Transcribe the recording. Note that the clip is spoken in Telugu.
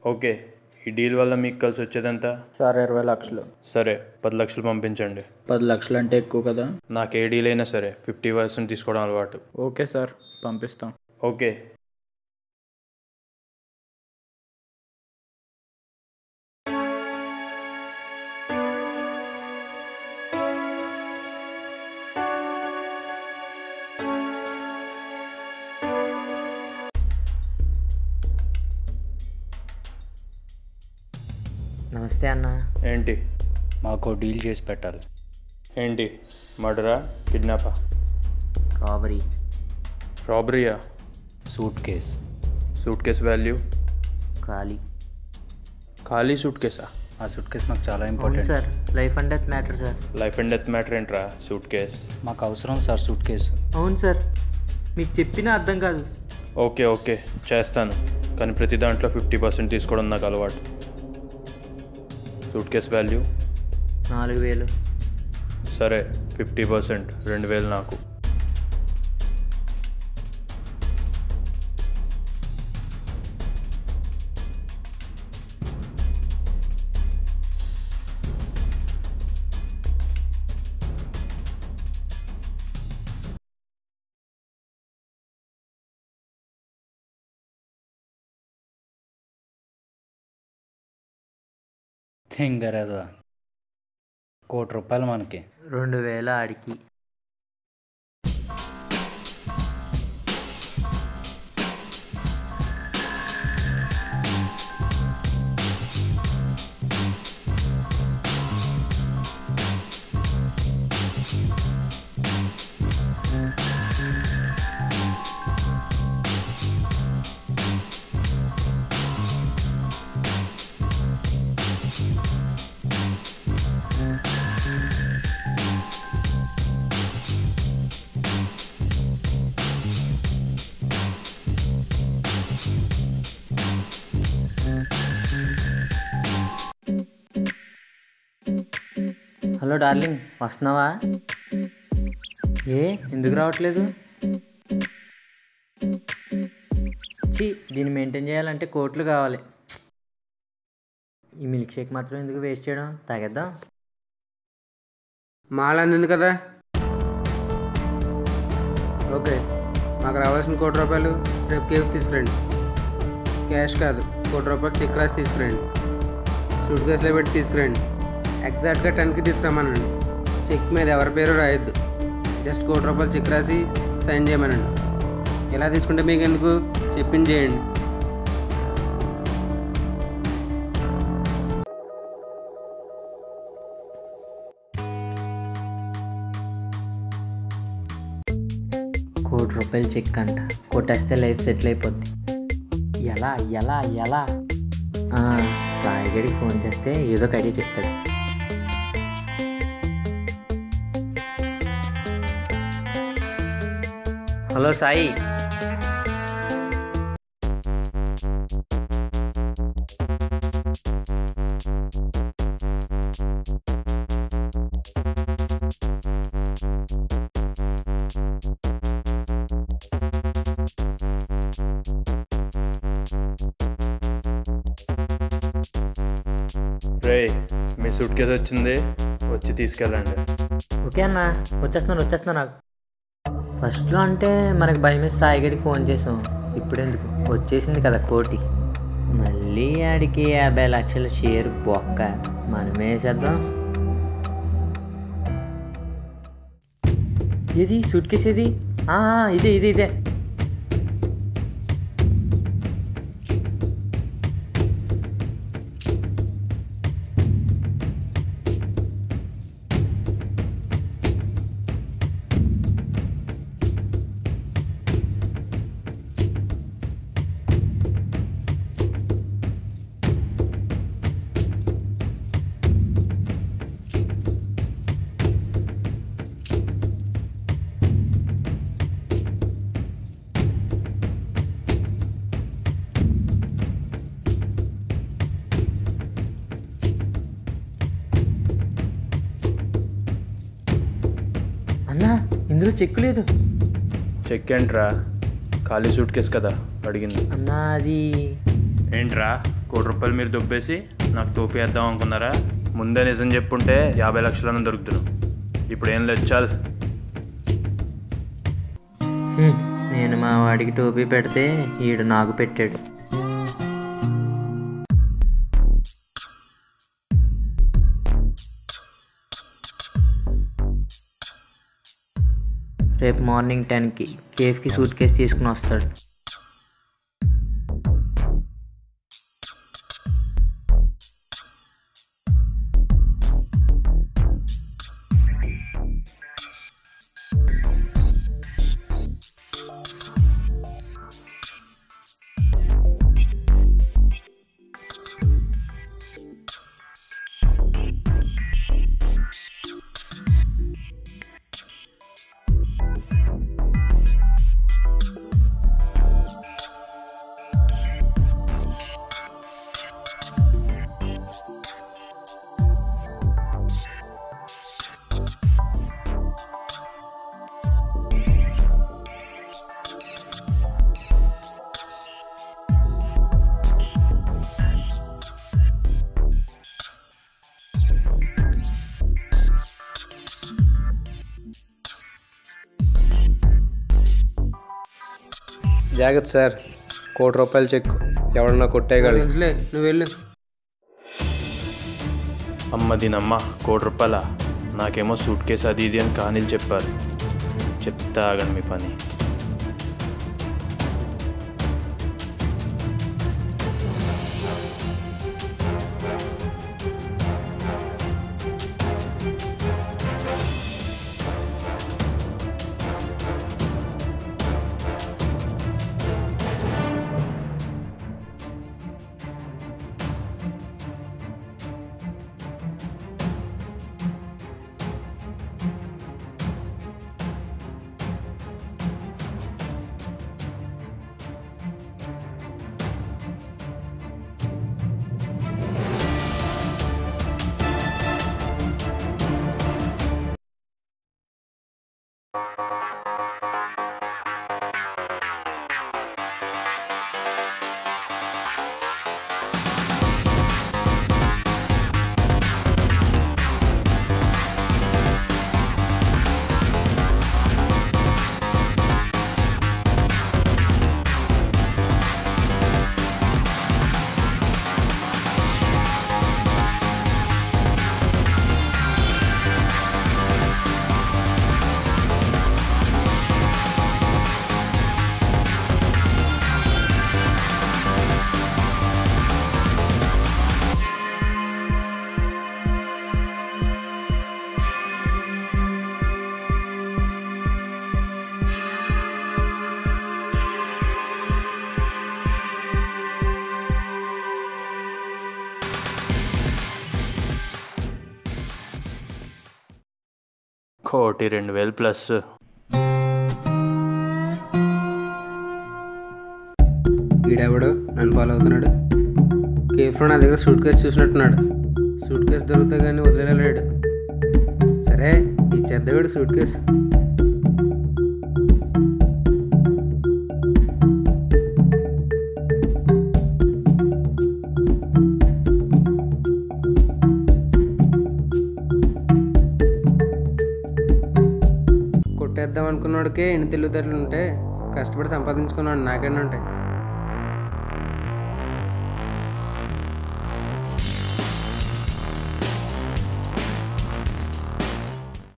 ఓకే, ఈ డీల్ వల్ల మీకు కలిసి వచ్చేదంతా? సార్ 20 లక్షలు. సరే, 10 లక్షలు పంపించండి. 10 లక్షలు అంటే ఎక్కువ కదా? నాకు ఏ డీల్ అయినా సరే 50% తీసుకోవడం అలవాటు. ఓకే సార్, పంపిస్తాం. ఓకే. నమస్తే అన్న. ఏంటి? మాకు డీల్ చేసి పెట్టాలి. ఏంటి, మర్డరా, కిడ్నాపా? రాబరీ. రాబరీయా? Suitcase. Suitcase value? ఖాళీ. ఖాళీ సూట్ కేసా? ఆ సూట్ కేస్ మాకు చాలా అవును important sir, life and death matter sir. Life and death matter ఏంట్రా సూట్ కేస్? మాకు అవసరం సార్ సూట్ కేసు. అవును సార్, మీకు చెప్పినా అర్థం కాదు. ఓకే ఓకే, చేస్తాను. కానీ ప్రతి దాంట్లో 50% తీసుకోవడం నాకు అలవాటు. Suit case value? 4000. సరే, 50%, 2000 నాకు. థింగరేదా, ₹1,00,00,000 మనకి. 2000 ఆడికి. హలో డార్లింగ్, వస్తున్నావా? ఎందుకు రావట్లేదు? దీన్ని మెయింటైన్ చేయాలంటే కోట్లు కావాలి. ఈ మిల్క్ షేక్ మాత్రం ఎందుకు వేస్ట్ చేయడం, తాగేద్దాం. మాల్ అందింది కదా. ఓకే, మాకు రావాల్సిన ₹1,00,00,000 రేపు కేక్ తీసుకురండి. క్యాష్ కాదు, ₹1,00,00,000 చెక్ రాసి తీసుకురండి. సూట్ కేసులో పెట్టి తీసుకురండి. ఎగ్జాక్ట్గా 10కి తీసుకురమ్మనండి. చెక్ మీద ఎవరి పేరు రాయొద్దు, జస్ట్ ₹1,00,00,000 చెక్ రాసి సైన్ చేయమనండి. ఎలా తీసుకుంటే మీకు ఎందుకు, చెప్పింది చేయండి. ₹1,00,00,000 చెక్ అంట, కొట్టేస్తే లైఫ్ సెటిల్ అయిపోద్ది. ఎలా ఎలా ఎలా? సాయి గడికి ఫోన్ చేస్తే ఏదో ఒక ఐడియా చెప్తాడు. హలో సాయి. రే, మీ సూట్ కేసు వచ్చింది, వచ్చి తీసుకెళ్ళండి. ఓకే అన్న, వచ్చేస్తున్నా. నాకు ఫస్ట్లో అంటే మనకు భయం వేసి సాయిగడికి ఫోన్ చేసాం. ఇప్పుడెందుకు, వచ్చేసింది కదా కోటి. మళ్ళీ ఆడికి 50 లక్షల షేర్ బొక్క, మనమే వేసేద్దాం. ఇది సూట్ కేసు, ఇది ఇదే. అన్నా, ఇందులో చెక్కు లేదు. చెక్ ఏంట్రా, ఖాళీ సూట్ కేసు కదా అడిగింది. అన్నా అది ఏంట్రా? ₹1,00,00,000 మీరు దొబ్బేసి నాకు టోపీ వేద్దాం అనుకున్నారా? ముందే నిజం చెప్పుంటే 50 లక్షలను దొరుకుతున్నాం. ఇప్పుడు ఏం లేదు, చాలు. నేను మా వాడికి టోపీ పెడితే ఈడు నాకు పెట్టాడు. రేపు మార్నింగ్ 10కి కేఫ్కి సూట్ కేసు తీసుకుని వస్తాడు. జాగ్రత్త సార్, ₹1,00,00,000 చెక్ ఎవడన్నా కొట్టేయగలడు. తెలుసులే, నువ్వు వెళ్ళు. అమ్మ దీనమ్మ, ₹1,00,00,000 నాకేమో సూట్ కేసు అది ఇది అని కహానీలు చెప్పారు. చెప్తా ఆగండి మీ పని. ₹1,02,000 ప్లస్. వీడెవడు నన్ను ఫాలో అవుతున్నాడు? కేఫ్లో నా దగ్గర సూట్ కేసు చూసినట్టున్నాడు. సూట్ కేసు దొరికితే కానీ వదిలేలేడు. సరే, ఇచ్చేద్దా వీడు సూట్ కేసు. కొట్టేద్దాం అనుకున్నాడికే ఎన్ని తెలివితేటలు ఉంటే కష్టపడి సంపాదించుకున్నాడు. నాకేనా ఉంటాయి?